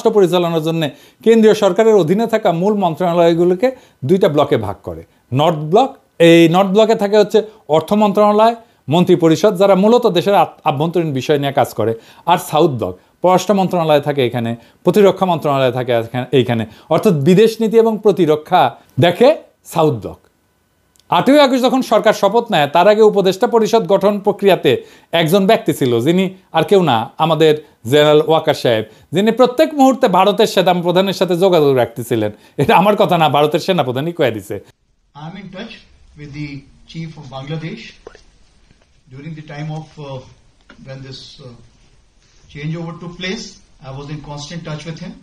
রাষ্ট্র পরিচালনার জন্য কেন্দ্রীয় সরকারের অধীনে থাকা মূল মন্ত্রণালয়গুলোকে দুইটা ব্লকে ভাগ করে। নর্থ ব্লক, এই নর্থ ব্লকে থাকে হচ্ছে অর্থ মন্ত্রণালয়, মন্ত্রী পরিষদ, যারা মূলত দেশের আভ্যন্তরীণ বিষয় নিয়ে কাজ করে। আর সাউথ ব্লক, পররাষ্ট্র মন্ত্রণালয় থাকে এখানে, প্রতিরক্ষা মন্ত্রণালয় থাকে এইখানে, অর্থাৎ বিদেশ নীতি এবং প্রতিরক্ষা দেখে সাউথ ব্লক। 8ই আগস্ট যখন সরকার শপথ নেয় তার আগে উপদেষ্টা পরিষদ গঠন প্রক্রিয়াতে একজন ব্যক্তি ছিল, যিনি আর কেউ না, আমাদের জেনারেল ওয়াকার সাহেব, যিনি প্রত্যেক মুহূর্তে ভারতের সেনাপ্রধানের সাথে যোগাযোগ রাখতেছিলেন। এটা আমার কথা না, ভারতের সেনাপ্রধানই কয়ে দিছে। I am in touch with the chief of Bangladesh during the time of when this changeover took place. I was in constant touch with him,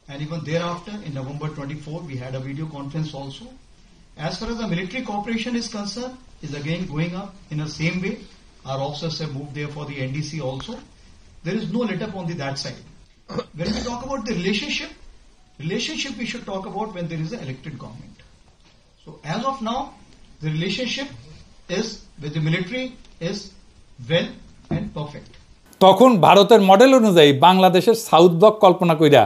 and even thereafter in November 24 we had a video conference also. As far as the military cooperation is concerned, is again going up in the same way. Our officers have moved there for the NDC also. There is no let up on that side. When we talk about the relationship we should talk about when there is an elected government. So as of now, the relationship is with the military is well and perfect. তখন ভারতের model অনুযায়ী বাংলাদেশের south block কল্পনা কইরা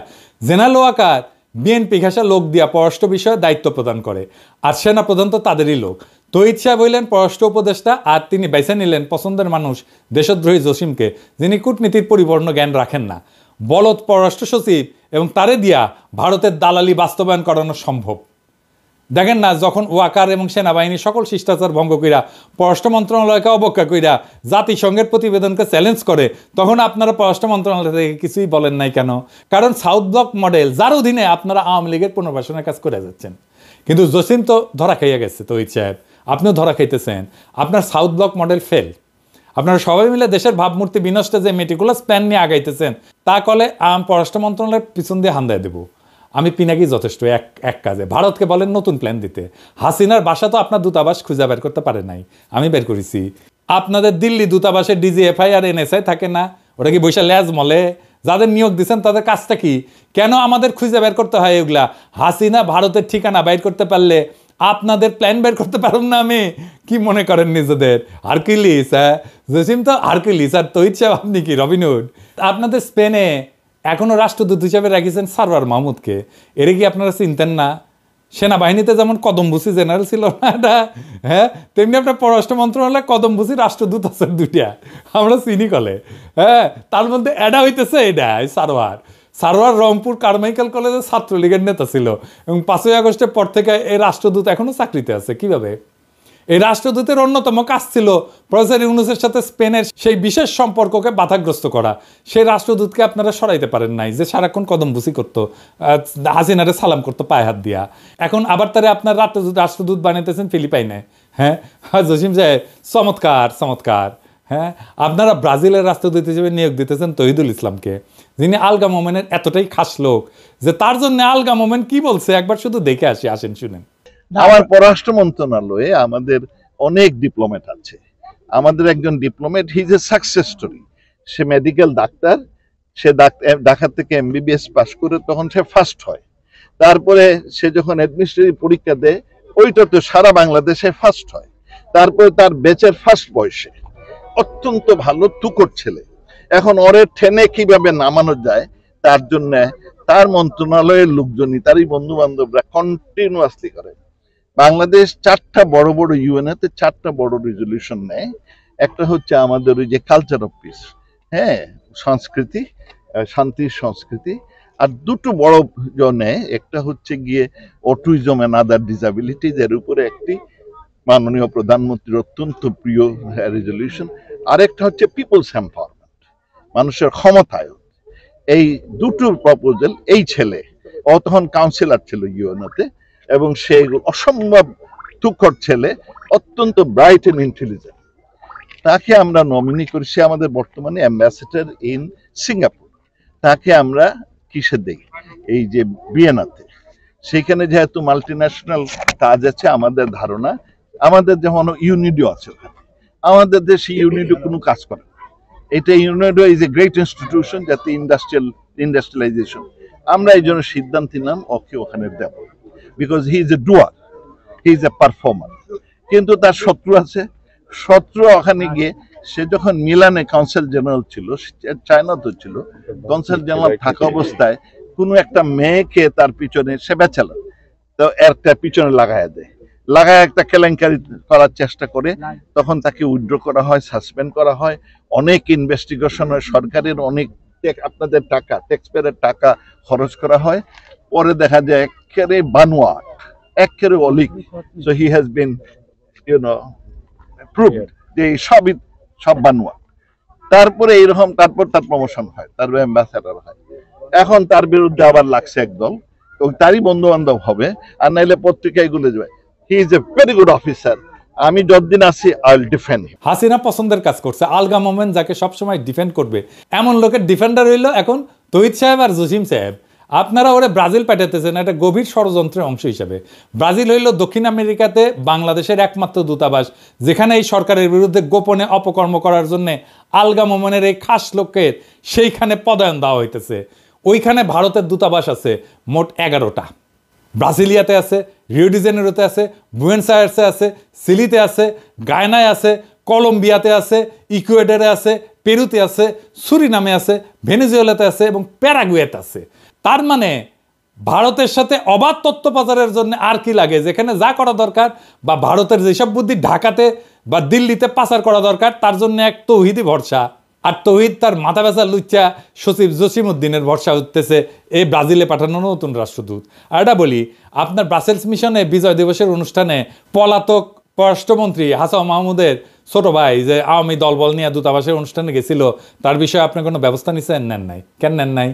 general Waker BNP ঘেঁষা লোক দিয়া পররাষ্ট্র বিষয়ে দায়িত্ব প্রদান করে। আর সেনাপ্রধান তো তাদেরই লোক। তহিদ সাহেব হইলেন পররাষ্ট্র উপদেষ্টা, আর তিনি বেছে নিলেন পছন্দের মানুষ দেশদ্রোহী জসিমকে, যিনি কূটনীতির পরিপূর্ণ জ্ঞান রাখেন না। বলদ পররাষ্ট্র সচিব, এবং তারে দিয়া ভারতের দালালি বাস্তবায়ন করানো সম্ভব। দেখেন না, যখন ওয়াকার এবং সেনাবাহিনী সকল শিষ্টাচার ভঙ্গ কইরা পররাষ্ট্র মন্ত্রণালয়কে অবজ্ঞা কইরা জাতিসংঘের প্রতিবেদনকে চ্যালেঞ্জ করে, তখন আপনারা পররাষ্ট্র মন্ত্রণালয় থেকে কিছুই বলেন নাই কেন? কারণ সাউথ ব্লক মডেল, যার অধীনে আপনারা আওয়ামী লীগের পুনর্বাসনের কাজ করে যাচ্ছেন। কিন্তু জসিম তো ধরা খাইয়া গেছে, তহিদ সাহেব আপনিও ধরা খাইতেছেন। আপনার সাউথ ব্লক মডেল ফেল। আপনারা সবাই মিলে দেশের ভাবমূর্তি বিনষ্টে যে মেটিকুলাস প্ল্যান নিয়ে আগাইতেছেন, তা কলে পররাষ্ট্র মন্ত্রণালয়ের পিছন দিয়ে হান্দায় দেবো। আমি পিনাকি যথেষ্ট এক কাজে। ভারতকে বলেন নতুন প্ল্যান দিতে। হাসিনার বাসা তো আপনার দূতাবাস খুঁজে বের করতে পারে নাই, আমি বের করেছি। আপনাদের দিল্লি দূতাবাসে ডিজিএফআই আর এনএসআই থাকে না, ওটা কি বৈশা ল্যাজ মলে? যাদের নিয়োগ দিচ্ছেন তাদের কাজটা কি? কেন আমাদের খুঁজে বের করতে হয় এগুলা? হাসিনা ভারতের ঠিকানা বাইর করতে পারলে আপনাদের প্ল্যান বের করতে পারুন না? আমি কি মনে করেন নিজেদের হারকিউলিস? হ্যাঁ, জসিম তো হারকিউলিস, আর তহিদ সাহেব আপনি কি রবিনহুড? আপনাদের স্পেনে এখনও রাষ্ট্রদূত হিসাবে রাখিয়েছেন সারওয়ার মাহমুদকে। এর কি আপনারা চিনতেন না? সেনাবাহিনীতে যেমন কদমবুসি জেনারেল ছিল না এটা, হ্যাঁ, তেমনি আপনার পররাষ্ট্র মন্ত্রণালয়ে কদমবুসি রাষ্ট্রদূত আছেন দুইটা, আমরা চিনি কলে। হ্যাঁ, তার মধ্যে এডা হইতেছে এটা সারওয়ার রংপুর কারমাইকেল কলেজের ছাত্রলীগের নেতা ছিল, এবং 5ই আগস্টের পর থেকে এই রাষ্ট্রদূত এখনও চাকরিতে আছে। কিভাবে? এই রাষ্ট্রদূতের অন্যতম কাজ ছিল প্রফেসর ইউনূসের সাথে স্পেনের সেই বিশেষ সম্পর্ককে বাধাগ্রস্ত করা। সেই রাষ্ট্রদূতকে আপনারা সরাইতে পারেন নাই, যে সারাক্ষণ কদমবুসি করতো, হাসিনারে সালাম করতো পায়ে হাত দিয়া। এখন আবার তারা আপনার রাষ্ট্রদূত বানাইতেছেন ফিলিপাইনে। হ্যাঁ জসিম সাহেব, চমৎকার চমৎকার। হ্যাঁ, আপনারা ব্রাজিলের রাষ্ট্রদূত হিসেবে নিয়োগ দিতেছেন তহিদুল ইসলামকে, যিনি আলগা মোমেনের এতটাই খাস লোক যে তার জন্য আলগা মোমেন কি বলছে একবার শুধু দেখে আসি, আসেন শুনেন। আমার পররাষ্ট্র মন্ত্রণালয়ে আমাদের অনেক ডিপ্লোমেট আছে। আমাদের একজন diplomat, he is a success story. সে মেডিকেল ডাক্তার, সে ঢাকা থেকে এমবিবিএস পাস করে তখন সে ফার্স্ট হয়। তারপরে সে যখন অ্যাডমিনিস্ট্রেটিভ পরীক্ষা দেয়, ওইটা তো সারা বাংলাদেশে ফার্স্ট হয়। তারপরে তার ব্যাচের ফার্স্ট বয়সে, অত্যন্ত ভালো তুকর ছেলে। এখন ওরে ঠেনে কিভাবে নামানো যায় তার জন্য তার মন্ত্রণালয়ের লোকজনই, তারই বন্ধু বান্ধবরা কন্টিনিউয়াসলি করে। বাংলাদেশ 4টা বড় বড় ইউএনএতে 4টা বড় রেজলিউশন নেয়। একটা হচ্ছে আমাদের ওই যে কালচার অফ পিস, হ্যাঁ, সংস্কৃতি, শান্তির সংস্কৃতি। আর দুটো বড় নেয়, একটা হচ্ছে গিয়ে অটিজম এন্ড আদার ডিসাবিলিটিজ, এর উপরে একটি মাননীয় প্রধানমন্ত্রীর অত্যন্ত প্রিয় রেজলিউশন। আরেকটা হচ্ছে পিপলস এম্পাওয়ারমেন্ট, মানুষের ক্ষমতায়ন। এই দুটো প্রপোজাল, এই ছেলে, ও তখন কাউন্সিলর ছিল ইউএনওতে, এবং সে অসম্ভব তুখর ছেলে, অত্যন্ত ব্রাইট এন্ড ইন্টেলিজেন্ট। তাকে আমরা নমিনি করি। সে আমাদের বর্তমানে অ্যাম্বাসেডর ইন সিঙ্গাপুর। তাকে আমরা কিসে দেই? এই যে ভিয়েনাতে। সেখানে যেহেতু মাল্টিন্যাশনাল কাজ আছে, আমাদের ধারণা, আমাদের যেমন ইউনিডো আছে ওখানে, আমাদের দেশে ইউনিডো কোনো কাজ করে না। এটা UNIDO is a great institution, যাতে ইন্ডাস্ট্রিয়ালাইজেশন। আমরা এই জন্য সিদ্ধান্ত নিলাম ওকে ওখানে দেব, because he is a doer, he is a performer. কিন্তু তার শত্রু আছে। শত্রু ওখানে গিয়ে, সে যখন মিলানে কাউন্সিল জেনারেল ছিল, চায়না তো ছিল, কাউন্সিল জেনারেল থাকা অবস্থায় কোনো একটা মেয়েকে তার পিছনে, সে ব্যাচেলর, তো একটা পিছনে লাগায় একটা কেলেঙ্কারি করার চেষ্টা করে, তখন তাকে উইথড্র করা হয়, সাসপেন্ড করা হয়, অনেক ইনভেস্টিগেশন হয়, সরকারের অনেক আপনাদের টাকা, ট্যাক্সপেয়ারের টাকা খরচ করা হয়, পরে দেখা যায় একেবারে বানোয়াট, একেবারে অলিক। So he has been proved যে সব বানোয়াট। তারপরে এইরকম, তারপর তার প্রমোশন হয়, তার অ্যাম্বাসেডর হয়। এখন তার বিরুদ্ধে আবার লাগছে একদল, তারই বন্ধু বান্ধব হবে, আর নাইলে পত্রিকায় গুলে যাবে। হি is a very good officer, আমি যতদিন আছি আই উইল ডিফেন্ড। হাসিনা পছন্দের কাজ করছে, আলগা মোমেন্ট যাকে সবসময় ডিফেন্ড করবে এমন লোকের ডিফেন্ডার হইল এখন তহিদ সাহেব আর জসিম সাহেব। আপনারা ওরা ব্রাজিল পাঠাতেছেন একটা গভীর ষড়যন্ত্রের অংশ হিসেবে। ব্রাজিল হইল দক্ষিণ আমেরিকাতে বাংলাদেশের একমাত্র দূতাবাস, যেখানে এই সরকারের বিরুদ্ধে গোপনে অপকর্ম করার জন্য আলগা মোমেনের এই খাস লোককে সেইখানে পদায়ন দেওয়া হইতেছে। ওইখানে ভারতের দূতাবাস আছে মোট 11টা। ব্রাজিলিয়াতে আছে, রিও ডি জেনেরোতে আছে, বুয়েন্স আয়ার্সে আছে, সিলিতে আছে, গায়নায় আছে, কলম্বিয়াতে আছে, ইকুয়েডরে আছে, পেরুতে আছে, সুরিনামে আছে, ভেনেজুয়েলাতে আছে এবং প্যারাগুয়েতে আছে। তার মানে ভারতের সাথে অবাধ তথ্য পাচারের জন্য আর কি লাগে, যেখানে যা করা দরকার বা ভারতের যেসব বুদ্ধি ঢাকাতে বা দিল্লিতে পাচার করা দরকার তার জন্য এক তৌহিদি ভরসা। আর তৌহিদ তার মাথা ব্যথা লুচ্চা সচিব জসিম উদ্দিনের ভরসা উঠতেছে এই ব্রাজিলে পাঠানো নতুন রাষ্ট্রদূত। আর এটা বলি, আপনার ব্রাসেলস মিশনে বিজয় দিবসের অনুষ্ঠানে পলাতক পররাষ্ট্রমন্ত্রী হাসান মাহমুদের ছোট ভাই যে আওয়ামী দলবল নিয়ে দূতাবাসের অনুষ্ঠানে গেছিল, তার বিষয়ে আপনি কোনো ব্যবস্থা নিচ্ছেন? নেন নাই। কেন নেন নাই?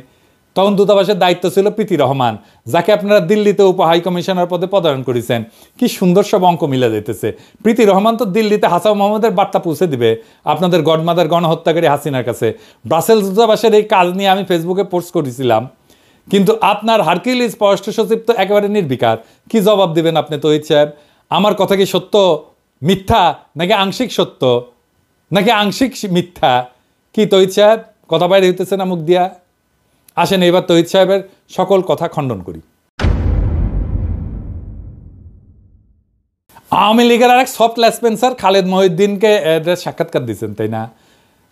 তখন দূতাবাসের দায়িত্ব ছিল প্রীতি রহমান, যাকে আপনারা দিল্লিতে উপ হাই কমিশনার পদে পদায়ন করেছেন। কি সুন্দর সব অঙ্ক মিলে যেতেছে। প্রীতি রহমান তো দিল্লিতে হাসান মাহমুদের বার্তা পৌঁছে দিবে আপনাদের গডমাদার গণহত্যাকারী হাসিনার কাছে। ব্রাসেলস দূতাবাসের এই কাজ নিয়ে আমি ফেসবুকে পোস্ট করেছিলাম, কিন্তু আপনার হারকিউলিস পররাষ্ট্র সচিব তো একেবারে নির্বিকার। কি জবাব দিবেন আপনি তহিদ সাহেব? আমার কথা কি সত্য, মিথ্যা, নাকি আংশিক সত্য, নাকি আংশিক মিথ্যা? কি তহিদ সাহেব কথা বাইরে হইতেছে না মুখ দিয়া? আসেন এবার তহিদ সাহেবের সকল কথা খণ্ডন করি। আওয়ামী লীগের আর এক সফট লেসপেন্সার খালেদ মহিউদ্দিনকে সাক্ষাৎকার দিচ্ছেন, তাই না?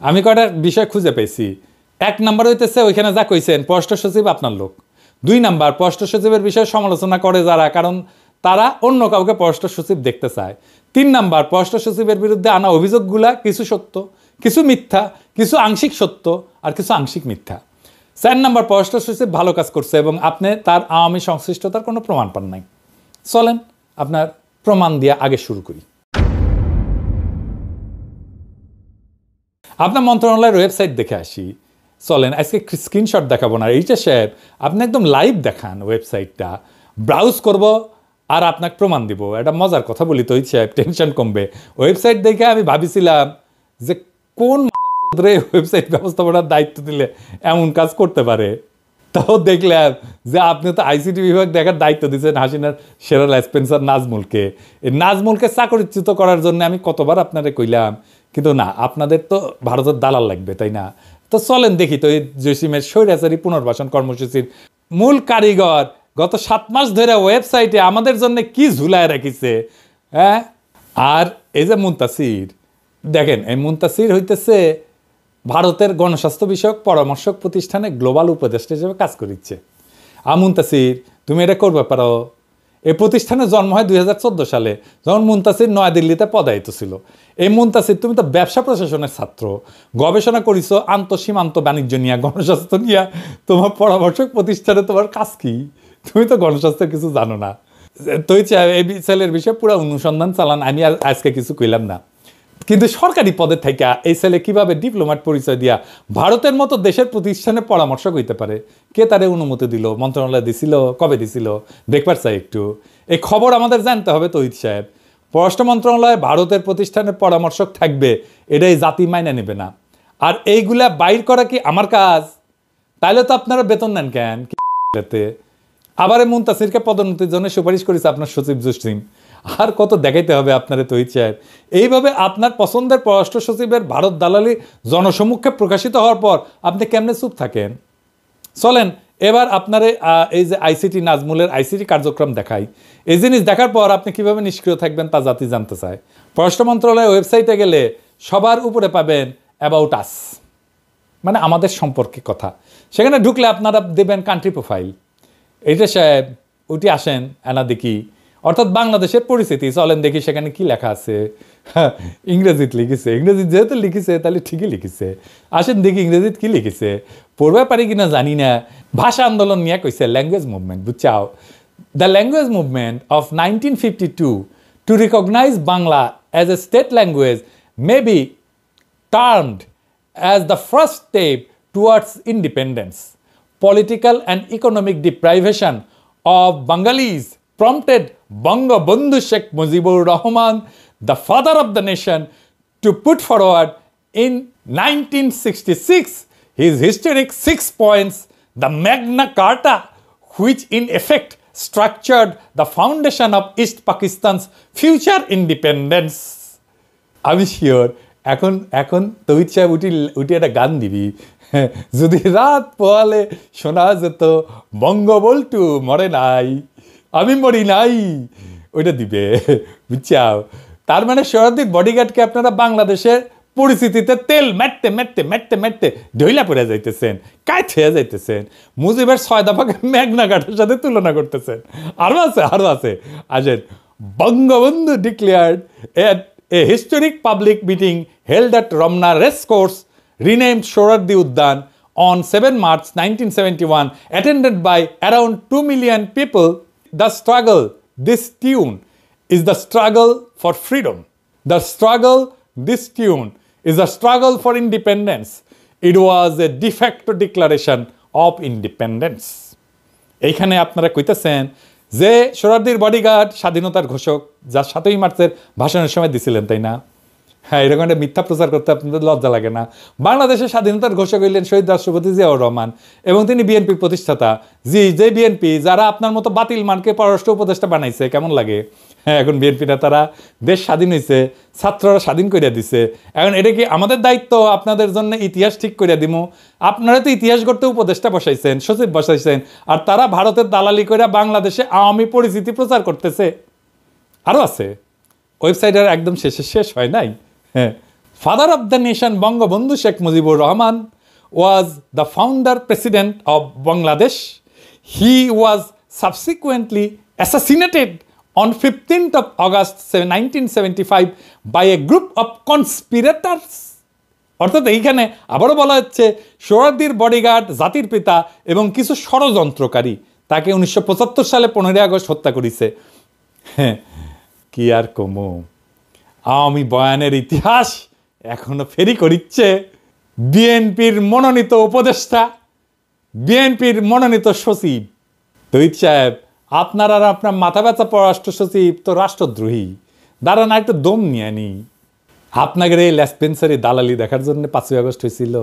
আমি কয়টা বিষয় খুঁজে পেয়েছি। 1 নাম্বার হইতেছে ওইখানে যা কইছেন পররাষ্ট্র সচিব আপনার লোক। 2 নাম্বার, পররাষ্ট্র সচিবের বিষয়ে সমালোচনা করে যারা, কারণ তারা অন্য কাউকে পররাষ্ট্র সচিব দেখতে চায়। 3 নাম্বার, পররাষ্ট্র সচিবের বিরুদ্ধে আনা অভিযোগগুলা কিছু সত্য, কিছু মিথ্যা, কিছু আংশিক সত্য আর কিছু আংশিক মিথ্যা। 4 নাম্বার, পররাষ্ট্র সচিব ভালো কাজ করছে এবং আপনি তার আওয়ামী সংশ্লিষ্টতার কোনো প্রমাণ পান নাই। চলেন আপনার প্রমাণ দিয়ে আগে শুরু করি। আপনার মন্ত্রণালয়ের ওয়েবসাইট দেখে আসি। চলেন আজকে স্ক্রিনশট দেখাবো না, এইটা সাহেব আপনি একদম লাইভ দেখান ওয়েবসাইটটা, ব্রাউজ করব আর আপনাকে প্রমাণ দিব। এটা মজার কথা বলি তো সাহেব, টেনশন কমবে। ওয়েবসাইট দেখে আমি ভাবিছিলাম যে কোন ওয়েবসাইট ব্যবস্থাপনার দায়িত্ব দিলে এমন কাজ করতে পারে। তাও দেখলাম যে আপনি তো আইসিটি বিভাগ দেখার দায়িত্ব দিচ্ছেন হাসিনার সেরা লেসপেন্সার নাজমুলকে। এই নাজমুলকে চাকরিচ্যুত করার জন্য আমি কতবার আপনারে কইলাম, কিন্তু না, আপনাদের তো ভারতের দালাল লাগবে, তাই না? তো চলেন দেখি তো এই জসিমের স্বৈরাচারী পুনর্বাসন কর্মসূচির মূল কারিগর গত 7 মাস ধরে ওয়েবসাইটে আমাদের জন্য কি ঝুলায় রাখিছে। হ্যাঁ, আর এই যে মুনতাসির, দেখেন এই মুনতাসির হইতেছে ভারতের গণস্বাস্থ্য বিষয়ক পরামর্শক প্রতিষ্ঠানে গ্লোবাল উপদেষ্টা হিসেবে কাজ করিচ্ছে। মুনতাসির, তুমি এটা করবে পারো। এই প্রতিষ্ঠানের জন্ম হয় 2014 সালে, যখন মুনতাসির নয়াদিল্লিতে পদায়িত ছিল। এই মুনতাসির, তুমি তো ব্যবসা প্রশাসনের ছাত্র, গবেষণা করিছো আন্তঃসীমান্ত বাণিজ্য নিয়ে, গণস্বাস্থ্য নিয়ে। তোমার পরামর্শক প্রতিষ্ঠানে তোমার কাজ কি? তুমি তো গণস্বাস্থ্যের কিছু জানো না। তো এই ছেলের বিষয়ে পুরো অনুসন্ধান চালান, আমি আর আজকে কিছু কইলাম না। কিন্তু সরকারি পদে থেকে এই ছেলে কিভাবে ডিপ্লোম্যাট পরিচয় দিয়া ভারতের মতো দেশের প্রতিষ্ঠানে পরামর্শক হইতে পারে? কে তারে অনুমতি দিল? মন্ত্রণালয় দিছিল? কবে দিছিল? দেখবার চাই একটু। এই খবর আমাদের জানতে হবে তহিদ সাহেব। পররাষ্ট্র মন্ত্রণালয়ে ভারতের প্রতিষ্ঠানের পরামর্শক থাকবে, এটাই জাতি মাইনে নেবে না। আর এইগুলা বাইর করা কি আমার কাজ? তাইলে তো আপনারা বেতন নেন কেন? আবার মুনতাসিরকে পদোন্নতির জন্য সুপারিশ করেছে আপনার সচিব জসিম। আর কত দেখাইতে হবে আপনারে তহিদ সাহেব? এইভাবে আপনার পছন্দের পররাষ্ট্র সচিবের ভারত দালালি জনসমক্ষে প্রকাশিত হওয়ার পর আপনি কেমনে চুপ থাকেন? চলেন এবার আপনারে এই যে আইসিটি নাজমুলের আইসিটি কার্যক্রম দেখাই। এই জিনিস দেখার পর আপনি কিভাবে নিষ্ক্রিয় থাকবেন তা জাতি জানতে চায়। পররাষ্ট্র মন্ত্রণালয়ের ওয়েবসাইটে গেলে সবার উপরে পাবেন অ্যাবাউট আস, মানে আমাদের সম্পর্কে কথা। সেখানে ঢুকলে আপনারা দেবেন কান্ট্রি প্রোফাইল, এটা সাহেব ওটি আসেন এনা দেখি, অর্থাৎ বাংলাদেশের পরিস্থিতি চলেন দেখি সেখানে কি লেখা আছে। ইংরেজিতে লিখেছে, ইংরেজি যেহেতু লিখেছে তাহলে ঠিকই লিখেছে, আসেন দেখি ইংরেজিতে কি লিখেছে, পড়বে পারি কিনা জানি না। ভাষা আন্দোলন নিয়ে কইছে ল্যাঙ্গুয়েজ মুভমেন্ট, বুঝছাও। The language movement of 1952 to recognize Bangla as a state language may be termed as the first step towards independence. Political and economic deprivation of Bengalis prompted Bangabandhu Sheikh Mujibur Rahman, the father of the nation, to put forward in 1966 his historic 6 points, the Magna Carta, which in effect structured the foundation of East Pakistan's future independence. আমি sure এখন তৌহিদ সাহেব উঠি একটা গান দিবি, যদি রাত পোয়ালে শোনা যেত বঙ্গবল্টু মরে নাই, আমি মরি নাই, ওইটা দিবে, বুঝছাও। তার মানে সোহরাওয়ার্দীর বডিগার্ডকে আপনারা বাংলাদেশের পরিস্থিতিতে তেল মেটতে মেটতে মেটতে মেটতে ঢইলা পড়ে যাইতেছেন, কাজ হয়ে যাইতেছেন, মুজিবের 6 দফাকে মেঘনা ঘাটের সাথে তুলনা করতেছেন। আরও আছে আসেন। Bangabandhu declared a historic public meeting held at Ramna Racecourse, renamed Sohrawardy Udyan, on 7 March 1971, attended by around 2 million people. The struggle, this tune, is the struggle for freedom. The struggle, this tune, is a struggle for independence. It was a de facto declaration of independence. এইখানে আপনারা কইতেছেন যে সোহরাওয়ার্দীর bodyguard স্বাধীনতার ঘোষক, যা 7ই মার্চের ভাষণের সময় দিছিলেন, তাই না? হ্যাঁ, এরকম একটা মিথ্যা প্রচার করতে আপনাদের লজ্জা লাগে না? বাংলাদেশের স্বাধীনতার ঘোষক হইলেন শহীদ রাষ্ট্রপতি জিয়াউর রহমান এবং তিনি বিএনপির প্রতিষ্ঠাতা। যে বিএনপি যারা আপনার মতো বাতিল মানকে পররাষ্ট্র উপদেষ্টা বানাইছে, কেমন লাগে? হ্যাঁ, এখন বিএনপি নেতারা দেশ স্বাধীন হয়েছে, ছাত্ররা স্বাধীন করিয়া দিছে, এখন এটা কি আমাদের দায়িত্ব আপনাদের জন্য ইতিহাস ঠিক করিয়া দিমু? আপনারা তো ইতিহাস গড়তে উপদেষ্টা বসাইছেন, সচিব বসাইছেন, আর তারা ভারতের দালালি করে বাংলাদেশে আওয়ামী পরিচিতি প্রচার করতেছে। আরও আছে, ওয়েবসাইটের একদম শেষ হয় নাই। হ্যাঁ, father of the nation Bangabandhu Sheikh Mujibur Rahman was the founder president of Bangladesh. He was subsequently assassinated on 15th of August 1975 by a group of conspirators. অর্থাৎ এইখানে আবারও বলা হচ্ছে সোহরাওয়ার্দীর বডিগার্ড, জাতির পিতা এবং কিছু ষড়যন্ত্রকারী তাকে 1975 সালে 15 আগস্ট হত্যা করেছে। হ্যাঁ, কি আর কমো, আওয়ামী বয়ানের ইতিহাস এখনো ফেরি করিচ্ছে বিএনপির মনোনীত উপদেষ্টা, বিএনপির মনোনীত সচিব তৌহিদ সাহেব। আপনার আর আপনার মাথা ব্যথা পররাষ্ট্র সচিব তো রাষ্ট্রদ্রোহী, দাঁড়ান একটু দম নিয়ে নি। আপনাকে এই লেসপেন্সারি দালালি দেখার জন্য 5ই আগস্ট হয়েছিল।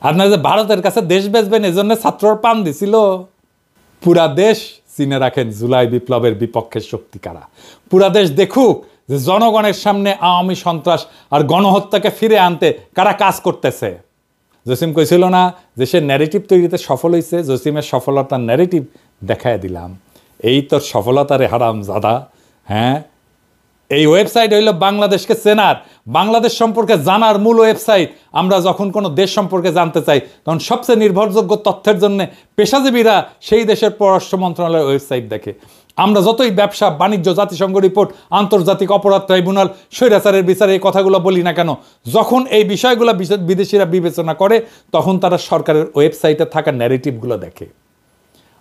আপনার যে ভারতের কাছে দেশ বেচবেন এজন্য ছাত্রর পান দিছিল। পুরা দেশ চিনে রাখেন জুলাই বিপ্লবের বিপক্ষের শক্তি কারা। পুরা দেশ দেখুক যে জনগণের সামনে আওয়ামী সন্ত্রাস আর গণহত্যাকে ফিরে আনতে কারা কাজ করতেছে। জসিম কইছিল না যে সে ন্যারেটিভ তৈরিতে সফল হয়েছে, জসিমের সফলতার ন্যারেটিভ দেখায় দিলাম। এই তোর সফলতারে হারাম জাদা। হ্যাঁ, এই ওয়েবসাইট হইল বাংলাদেশকে চেনার, বাংলাদেশ সম্পর্কে জানার মূল ওয়েবসাইট। আমরা যখন কোনো দেশ সম্পর্কে জানতে চাই তখন সবচেয়ে নির্ভরযোগ্য তথ্যের জন্য পেশাজীবীরা সেই দেশের পররাষ্ট্র মন্ত্রণালয়ের ওয়েবসাইট দেখে। আমরা যতই ব্যবসা বাণিজ্য, জাতিসংঘ রিপোর্ট, আন্তর্জাতিক অপরাধ ট্রাইব্যুনাল, স্বৈরাচারের বিচারে এই কথাগুলো বলি না কেন, যখন এই বিষয়গুলো বিদেশিরা বিবেচনা করে তখন তারা সরকারের ওয়েবসাইটে থাকা ন্যারেটিভগুলো দেখে।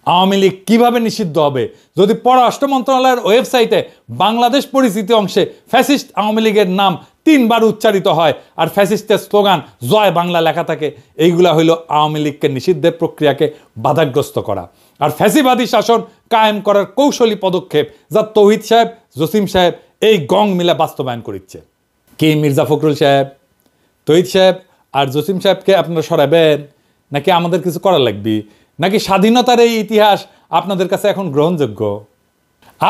আওয়ামী লীগ কীভাবে নিষিদ্ধ হবে? যদি পররাষ্ট্র মন্ত্রণালয়ের ওয়েবসাইটে বাংলাদেশ পরিচিতি অংশে ফ্যাসিস্ট আওয়ামী লীগের নাম 3 বার উচ্চারিত হয় আর ফ্যাসিস্টের স্লোগান জয় বাংলা লেখা থাকে, এইগুলা হইল আওয়ামী লীগকে নিষিদ্ধের প্রক্রিয়াকে বাধাগ্রস্ত করা আর ফ্যাসিবাদী শাসন কায়েম করার কৌশলী পদক্ষেপ, যা তৌহিদ সাহেব, জসিম সাহেব এই গং মিলে বাস্তবায়ন করছে। কি মির্জা ফখরুল সাহেব, তৌহিদ সাহেব আর জসিম সাহেবকে আপনারা সরাবেন নাকি আমাদের কিছু করা লাগবে? নাকি স্বাধীনতার এই ইতিহাস আপনাদের কাছে এখন গ্রহণযোগ্য?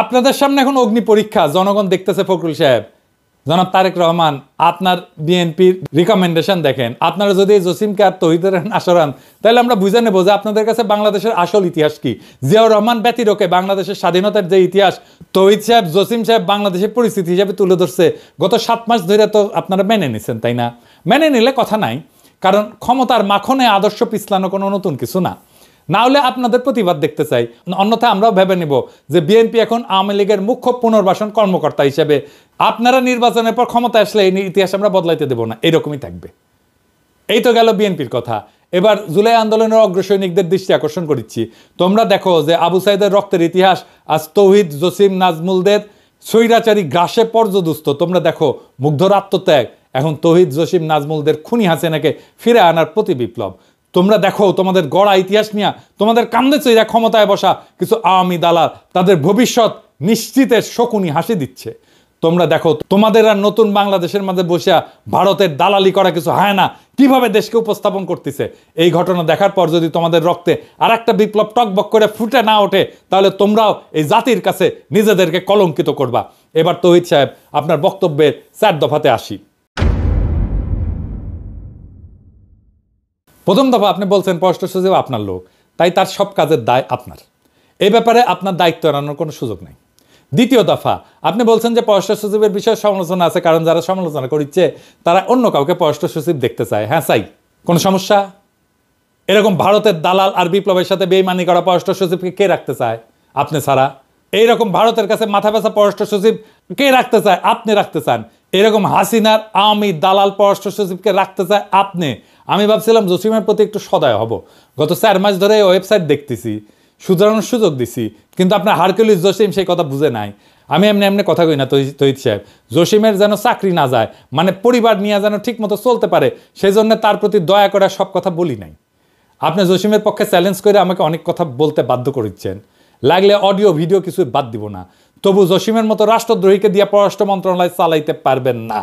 আপনাদের সামনে এখন অগ্নি পরীক্ষা, জনগণ দেখতেছে। ফখরুল সাহেব, জনাব তারেক রহমান, আপনার বিএনপির রিকমেন্ডেশন দেখেন। আপনারা যদি জসিমকে আর তৌহিদের আসরান তাহলে আমরা বুঝে নেব যে আপনাদের কাছে বাংলাদেশের আসল ইতিহাস কি। জিয়াউর রহমান ব্যতিরকে বাংলাদেশের স্বাধীনতার যে ইতিহাস তৌহিদ সাহেব, জসিম সাহেব বাংলাদেশের পরিস্থিতি হিসাবে তুলে ধরছে গত 7 মাস ধরে, তো আপনারা মেনে নিচ্ছেন, তাই না? মেনে নিলে কথা নাই, কারণ ক্ষমতার মাখনে আদর্শ পিছলানো কোনো নতুন কিছু না। না হলে আপনাদের প্রতিবাদ দেখতে চাই, অন্যথায় আমরাও ভেবে নিব যে বিএনপি এখন আওয়ামী লীগের মুখ্য পুনর্বাসন কর্মকর্তা হিসেবে আপনারা নির্বাচনের পর ক্ষমতা আসলে এই ইতিহাস আমরা বদলাইতে দেব না, এরকমই থাকবে। এই তো গেল বিএনপির কথা। এবার জুলাই আন্দোলনের অগ্রসৈনিকদের দৃষ্টি আকর্ষণ করছি। তোমরা দেখো যে আবু সাইদের রক্তের ইতিহাস আজ তৌহিদ, জসিম, নাজমুলদের স্বৈরাচারী গ্রাসে পর্যদুস্ত। তোমরা দেখো মুগ্ধর আত্মত্যাগ এখন তৌহিদ, জসিম, নাজমুলদের খুনি হাসিনাকে ফিরে আনার প্রতি বিপ্লব। তোমরা দেখো তোমাদের গড়া ইতিহাস নিয়ে তোমাদের কান্দে চইরা ক্ষমতায় বসা কিছু আওয়ামী দালাল তাদের ভবিষ্যৎ নিশ্চিতের শকুনি হাসি দিচ্ছে। তোমরা দেখো তোমাদের আর নতুন বাংলাদেশের মাঝে বসে ভারতের দালালি করা কিছু হয় না কিভাবে দেশকে উপস্থাপন করতেছে। এই ঘটনা দেখার পর যদি তোমাদের রক্তে আর একটা বিপ্লব টকবক করে ফুটে না ওঠে, তাহলে তোমরাও এই জাতির কাছে নিজেদেরকে কলঙ্কিত করবা। এবার তৌহিদ সাহেব আপনার বক্তব্যের 4 দফাতে আসি। প্রথম দফা আপনি বলছেন পররাষ্ট্র সচিব আপনার লোক, তাই তার সব কাজের দায় আপনার, এই ব্যাপারে আপনার দায়িত্ব এড়ানোর কোনো সুযোগ নেই। দ্বিতীয় দফা আপনি বলছেন যে পররাষ্ট্র সচিবের বিষয়ে সমালোচনা আছে, কারণ যারা সমালোচনা করছে তারা অন্য কাউকে পররাষ্ট্র সচিব দেখতে চায়। হ্যাঁ চাই, কোনো সমস্যা? এরকম ভারতের দালাল আর বিপ্লবের সাথে বেইমানি করা পররাষ্ট্র সচিবকে কে রাখতে চায়? আপনি ছাড়া। এইরকম ভারতের কাছে মাথা ব্যথা পররাষ্ট্র সচিব কে রাখতে চায়? আপনি রাখতে চান। এরকম হাসিনার আওয়ামী দালাল পররাষ্ট্র সচিবকে রাখতে চায় আপনি। আমি ভাবছিলাম জসিমের প্রতি একটু সদয় হব, গত 4 মাস ধরে ওয়েবসাইট দেখতেছি, শুধরানোর সুযোগ দিছি, কিন্তু আপনার হারকুলিস জসিম সেই কথা বুঝে নাই। আমি এমনি কথা কই না তৌহিদ সাহেব, জসিমের যেন চাকরি না যায়, মানে পরিবার নিয়ে যেন ঠিক মতো চলতে পারে, সেই জন্য তার প্রতি দয়া করে সব কথা বলি নাই। আপনি জসিমের পক্ষে চ্যালেঞ্জ করে আমাকে অনেক কথা বলতে বাধ্য করেছেন, লাগলে অডিও ভিডিও কিছু বাদ দিব না, তবু জসিমের মতো রাষ্ট্রদ্রোহীকে দিয়ে পররাষ্ট্র মন্ত্রণালয় চালাইতে পারবেন না,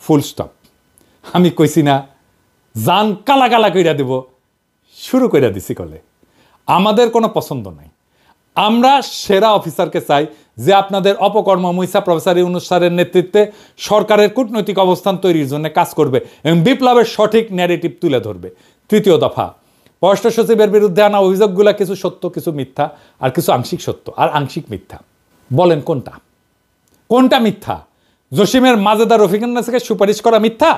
ফুল স্টপ। আমি কইছি না জান কালা কালা কইরা দিব, শুরু কইরা দিছি কলে। আমাদের কোনো পছন্দ নাই, আমরা সেরা অফিসারকে চাই যে আপনাদের অপকর্ম মুইসা প্রফেসর ইউনূস স্যারের নেতৃত্বে সরকারের কূটনৈতিক অবস্থান তৈরির জন্য কাজ করবে এবং বিপ্লবের সঠিক ন্যারেটিভ তুলে ধরবে। তৃতীয় দফা পররাষ্ট্র সচিবের বিরুদ্ধে আনা অভিযোগগুলো কিছু সত্য, কিছু মিথ্যা, আর কিছু আংশিক সত্য আর আংশিক মিথ্যা। বলেন কোনটা কোনটা মিথ্যা? জসিমের মাজেদা রফিকুন্নাসকে সুপারিশ করা মিথ্যা?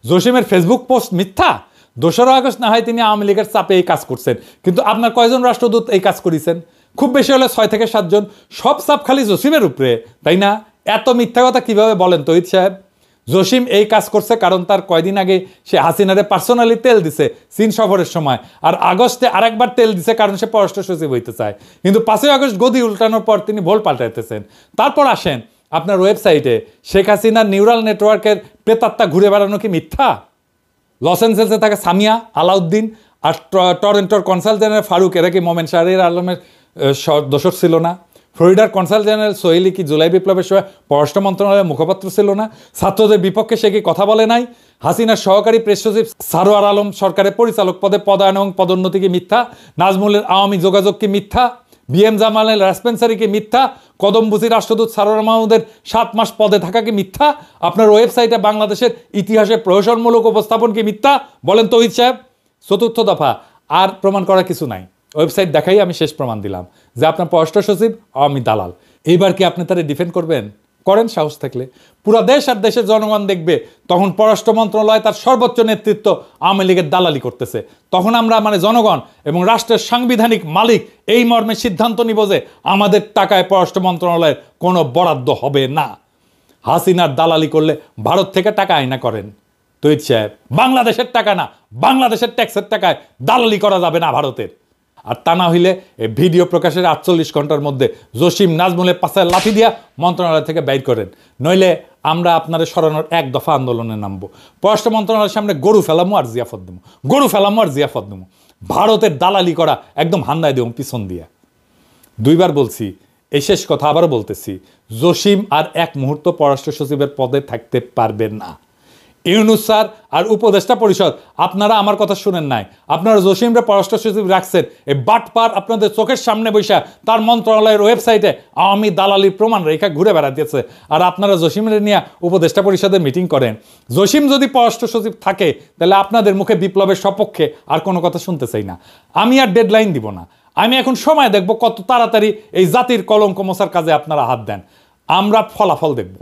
জসিমের ফেসবুক পোস্ট মিথ্যা? 2 আগস্ট না হয় তিনি আওয়ামী লীগের চাপে এই কাজ করছেন, কিন্তু আপনার কয়জন রাষ্ট্রদূত এই কাজ করেছেন? খুব বেশি হলে 6 থেকে 7 জন। সব চাপ খালি জসিমের উপরে, তাই না? এত মিথ্যা কথা কিভাবে বলেন তৌহিদ সাহেব? জসিম এই কাজ করছে কারণ তার কয়দিন আগে সে হাসিনারে পার্সোনালি তেল দিছে চীন সফরের সময়, আর আগস্টে আরেকবার তেল দিছে কারণ সে পররাষ্ট্র সচিব হইতে চায়। কিন্তু 5 আগস্ট গদি উল্টানোর পর তিনি ভোল পাল্টাইতেছেন। তারপর আসেন আপনার ওয়েবসাইটে শেখ হাসিনার নিউরাল নেটওয়ার্কের প্রেতাত্মা ঘুরে বেড়ানো কি মিথ্যা? লস অ্যাঞ্জেলসে থাকে সামিয়া, আলাউদ্দিন আর টরেন্টোর কনসাল জেনারেল ফারুক, এরা কি মোমেন শাহরিয়ার আলমের দোষর ছিল না? ফ্লোরিডার কনসাল জেনারেল সোহেলি কি জুলাই বিপ্লবের সময় পররাষ্ট্র মন্ত্রণালয়ের মুখপাত্র ছিল না? ছাত্রদের বিপক্ষে সে কি কথা বলে নাই? হাসিনার সহকারী প্রেস সচিব সারোয়ার আলম সরকারের পরিচালক পদে পদায়ন এবং পদোন্নতি কি মিথ্যা? নাজমুলের আওয়ামী যোগাযোগ কি মিথ্যা? বিএম জামালের রেসপেন্সারি কি মিথ্যা? কদমবুসি রাষ্ট্রদূত সারোয়ার মাহমুদের 7 মাস পদে থাকা কি মিথ্যা? আপনার ওয়েবসাইটে বাংলাদেশের ইতিহাসে প্রহসনমূলক উপস্থাপন কি মিথ্যা? বলেন তৌহিদ সাহেব। চতুর্থ দফা আর প্রমাণ করা কিছু নাই, ওয়েবসাইট দেখাই আমি শেষ প্রমাণ দিলাম যে আপনার পররাষ্ট্র সচিব আওয়ামী দালাল। এইবার কি আপনি তারা ডিফেন্ড করবেন? করেন সাহস থাকলে। পুরা দেশ আর দেশের জনগণ দেখবে তখন পররাষ্ট্র মন্ত্রণালয় তার সর্বোচ্চ নেতৃত্ব আওয়ামী লীগের দালালি করতেছে। তখন আমরা মানে জনগণ এবং রাষ্ট্রের সাংবিধানিক মালিক এই মর্মে সিদ্ধান্ত নিব যে আমাদের টাকায় পররাষ্ট্র মন্ত্রণালয়ের কোনো বরাদ্দ হবে না। হাসিনার দালালি করলে ভারত থেকে টাকা আইনা করেন তৌহিদ সাহেব, বাংলাদেশের টাকা না, বাংলাদেশের ট্যাক্সের টাকায় দালালি করা যাবে না ভারতের। আর তা না হইলে এই ভিডিও প্রকাশের 48 ঘন্টার মধ্যে জসিম, নাজমুলের পাশায় লাঠি দিয়া মন্ত্রণালয় থেকে বাইর করেন, নইলে আমরা আপনাদের সরানোর 1 দফা আন্দোলনে নামবো। পররাষ্ট্র মন্ত্রণালয়ের সামনে গরু ফেলামো আর জিয়াফত দেবো, গরু ফেলামো আর জিয়াফত দেবো। ভারতের দালালি করা একদম হান্দায় দেবো পিছন দিয়া। 2 বার বলছি, এই শেষ কথা আবারও বলতেছি, জসিম আর 1 মুহূর্ত পররাষ্ট্র সচিবের পদে থাকতে পারবেন না। ইউনূস স্যার আর উপদেষ্টা পরিষদ আপনারা আমার কথা শুনেন নাই, আপনারা জসিমরে পররাষ্ট্র সচিব রাখছেন এই বাটপার আপনাদের চোখের সামনে বৈশা তার মন্ত্রণালয়ের ওয়েবসাইটে আওয়ামী দালালির প্রমাণ রেখা ঘুরে বেড়াতেছে, আর আপনারা জসিমরে নিয়ে উপদেষ্টা পরিষদের মিটিং করেন। জসিম যদি পররাষ্ট্র সচিব থাকে তাহলে আপনাদের মুখে বিপ্লবের সপক্ষে আর কোনো কথা শুনতে চাই না। আমি আর ডেডলাইন দিব না, আমি এখন সময় দেখব কত তাড়াতাড়ি এই জাতির কলঙ্ক মোছার কাজে আপনারা হাত দেন, আমরা ফলাফল দেখব।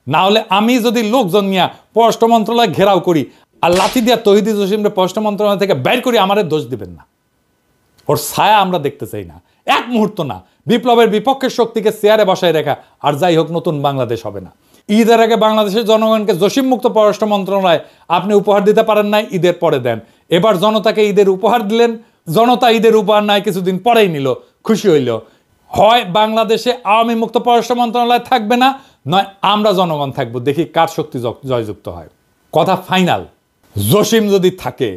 না হলে আমি যদি লোকজন নিয়ে পররাষ্ট্র মন্ত্রণালয় ঘেরাও করি আর লাথি দিয়া তৌহিদি জসিমরে পররাষ্ট্র মন্ত্রণালয় থেকে বের করে আমাদের দোষ দিবেন না। ওর ছায়া আমরা দেখতে চাই না, এক মুহূর্ত না। বিপ্লবের বিপক্ষের শক্তিকে চেয়ারে বসায় রেখা আর যাই হোক নতুন বাংলাদেশ হবে না। ঈদের আগে বাংলাদেশের জনগণকে জসিম মুক্ত পররাষ্ট্র মন্ত্রণালয় আপনি উপহার দিতে পারেন নাই, ঈদের পরে দেন। এবার জনতাকে ঈদের উপহার দিলেন, জনতা ঈদের উপহার নাই কিছুদিন পরেই নিল, খুশি হইল। হয় বাংলাদেশে আওয়ামী মুক্ত পররাষ্ট্র মন্ত্রণালয় থাকবে না, নয় আমরা জনগণ থাকবো, দেখি কার শক্তি জয়যুক্ত হয়। কথা ফাইনাল, জসিম যদি থাকে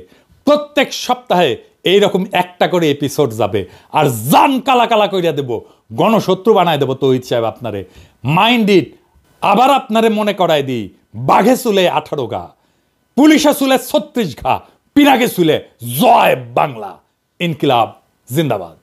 প্রত্যেক সপ্তাহে এইরকম একটা করে এপিসোড যাবে, আর জান কালা কালা কইরা দেব, গণশত্রু বানায় দেবো তৌহিদ সাহেব আপনারে। Mind it. আবার আপনারে মনে করায় দিই, বাঘে চুলে 18 ঘা, পুলিশে চুলে 36 ঘা, পিরাগে চুলে জয় বাংলা। ইনকিলাব জিন্দাবাদ।